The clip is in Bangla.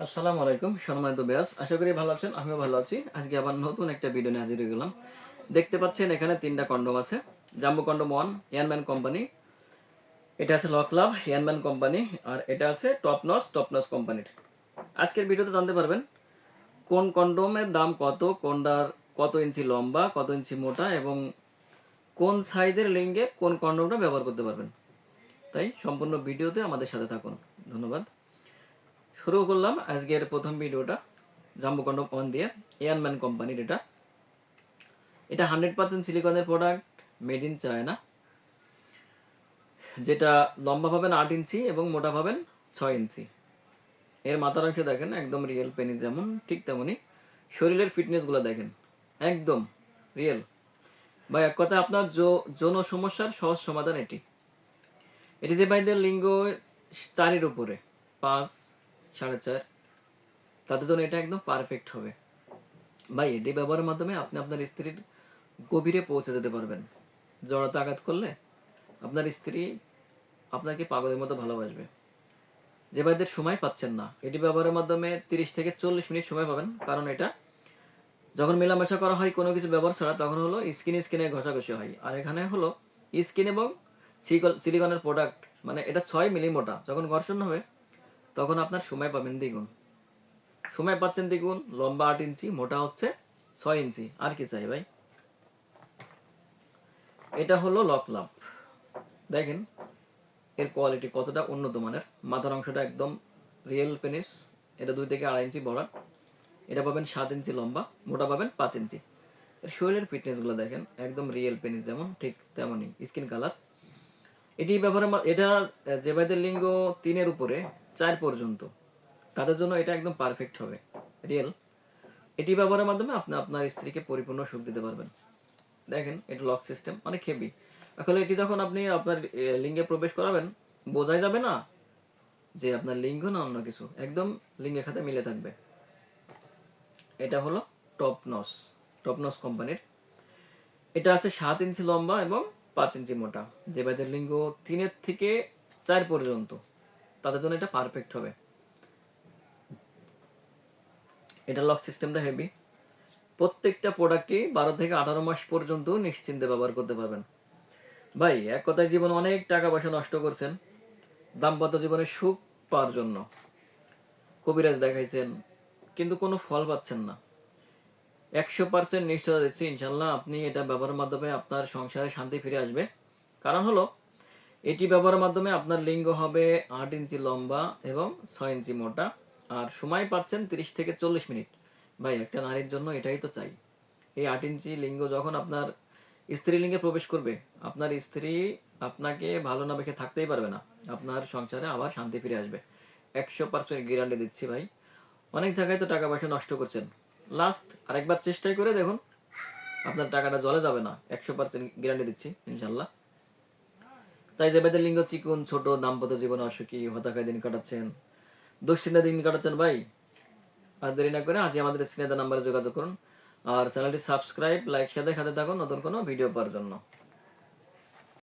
আসসালামু আলাইকুম সম্মানিত ব্যাস, আশা করি ভালো আছেন। আমিও ভালো আছি। আজকে আবার নতুন একটা ভিডিও নিয়ে হাজির হয়ে গেলাম। দেখতে পাচ্ছেন এখানে 3টা কন্ডম আছে। জাম্বো কন্ডম 1 ইয়ানম্যান কোম্পানি, এটা আছে লক লাভ ইয়ানম্যান কোম্পানি, আর এটা আছে টপনস কোম্পানির। আজকের ভিডিওতে জানতে পারবেন কোন কন্ডোমের দাম কত, কোনটার কত ইঞ্চি লম্বা, কত ইঞ্চি মোটা এবং কোন সাইজের লিঙ্গে কোন কন্ডোমটা ব্যবহার করতে পারবেন। তাই সম্পূর্ণ ভিডিওতে আমাদের সাথে থাকুন। ধন্যবাদ। শুরু করলাম আজকের প্রথম ভিডিওটা জাম্বো কন্ডম 1 দিয়ে, ইয়ানম্যান কোম্পানির। এটা 100% সিলিকনের প্রোডাক্ট, মেড ইন চায়না। যেটা লম্বা পাবেন 8 ইঞ্চি এবং মোটা পাবেন 6 ইঞ্চি। এর মাথার অংশে দেখেন একদম রিয়েল পেনিস যেমন ঠিক তেমনই শরীরের ফিটনেসগুলো দেখেন একদম রিয়েল। বা এক কথায় আপনার যৌন সমস্যার সহজ সমাধান এটি। এটি যে ভাইদের লিঙ্গ 4-এর উপরে, 5, 4.5, তাদের জন্য এটা একদম পারফেক্ট হবে। ভাই এটি ব্যবহারের মাধ্যমে আপনি আপনার স্ত্রীর গভীরে পৌঁছে যেতে পারবেন। জড়তা আঘাত করলে আপনার স্ত্রী আপনাকে পাগলের মতো ভালোবাসবে। যে ভাইদের সময় পাচ্ছেন না, এটি ব্যবহারের মাধ্যমে 30 থেকে 40 মিনিট সময় পাবেন। কারণ এটা যখন মেলামেশা করা হয় কোনো কিছু ব্যবহার ছাড়া, তখন হলো স্কিনে ঘষাঘষি হয়। আর এখানে হলো স্কিন এবং সিলিকনের প্রোডাক্ট, মানে এটা 6 মিলি মোটা। যখন ঘর্ষণ হবে তখন আপনার সময় পাবেন দ্বিগুণ। সময় পাচ্ছেন দ্বিগুণ, লম্বা 8 ইঞ্চি, মোটা হচ্ছে 6 ইঞ্চি। আর কি চাই ভাই। এটা হলো লক লাভ। দেখেন এর কোয়ালিটি কতটা উন্নত মানের। মাথার অংশটা একদম রিয়েল পেনিস। এটা 2 থেকে 2.5 ইঞ্চি বড়। এটা পাবেন 7 ইঞ্চি লম্বা, মোটা পাবেন 5 ইঞ্চি। এর শরীরের ফিটনেসগুলো দেখেন একদম রিয়েল পেনিস যেমন ঠিক তেমনই স্কিন কালার। এটি ব্যবহারে এটা যে ভাইদের লিঙ্গ 3-এর উপরে 4 পর্যন্ত, তাদের জন্য এটা একদম পারফেক্ট হবে, রিয়েল। এটি ব্যবহারের মাধ্যমে আপনি আপনার স্ত্রীকে পরিপূর্ণ সুখ দিতে পারবেন। দেখেন এটা লক সিস্টেম, অনেক হেভি। আসলে এটি যখন আপনি আপনার লিঙ্গে প্রবেশ করাবেন, বোঝাই যাবে না যে আপনার লিঙ্গ না অন্য কিছু, একদম লিঙ্গের খাতে মিলে থাকবে। এটা হলো টপনস টপনস কোম্পানির। এটা আছে 7 ইঞ্চি লম্বা এবং 5 ইঞ্চি মোটা। যে ভাইদের লিঙ্গ 3-এর থেকে 4 পর্যন্ত, তাদের জন্য এটা পারফেক্ট হবে। এটা লক সিস্টেমটা হেভি। প্রত্যেকটা প্রোডাক্টই 12 থেকে 18 মাস পর্যন্ত নিশ্চিন্তে ব্যবহার করতে পারবেন। ভাই এক কথায় জীবনে অনেক টাকা পয়সা নষ্ট করছেন দাম্পত্য জীবনে সুখ পাওয়ার জন্য, কবিরাজ দেখাইছেন কিন্তু কোনো ফল পাচ্ছেন না। 100% নিশ্চয়তা দিচ্ছি ইনশাল্লাহ আপনি এটা ব্যবহারের মাধ্যমে আপনার সংসারে শান্তি ফিরে আসবে। কারণ হলো এটি ব্যবহারের মাধ্যমে আপনার লিঙ্গ হবে 8 ইঞ্চি লম্বা এবং 6 ইঞ্চি মোটা। আর সময় পাচ্ছেন 30 থেকে 40 মিনিট। ভাই একটা নারীর জন্য এটাই তো চাই। এই 8 ইঞ্চি লিঙ্গ যখন আপনার স্ত্রী লিঙ্গে প্রবেশ করবে, আপনার স্ত্রী আপনাকে ভালো না বেঁকে থাকতেই পারবে না। আপনার সংসারে আবার শান্তি ফিরে আসবে। 100% গ্যারান্টি দিচ্ছি ভাই। অনেক জায়গায় তো টাকা পয়সা নষ্ট করছেন, লাস্ট আরেকবার চেষ্টাই করে দেখুন, আপনার টাকাটা জলে যাবে না। 100% গ্যারান্টি দিচ্ছি ইনশাল্লাহ। তাই যে বেদের লিঙ্গ চিকুন, ছোট, দাম্পত্য জীবনে অসুখী, হতাশায় দিন কাটাচ্ছেন, দুশ্চিন্তা দিন কাটাচ্ছেন ভাই, আর দেরি না করে আজই আমাদের স্ক্রিনে দেওয়া নাম্বারে যোগাযোগ করুন। আর চ্যানেলটি সাবস্ক্রাইব, লাইক, সাথে থাকুন নতুন কোনো ভিডিও পাওয়ার জন্য।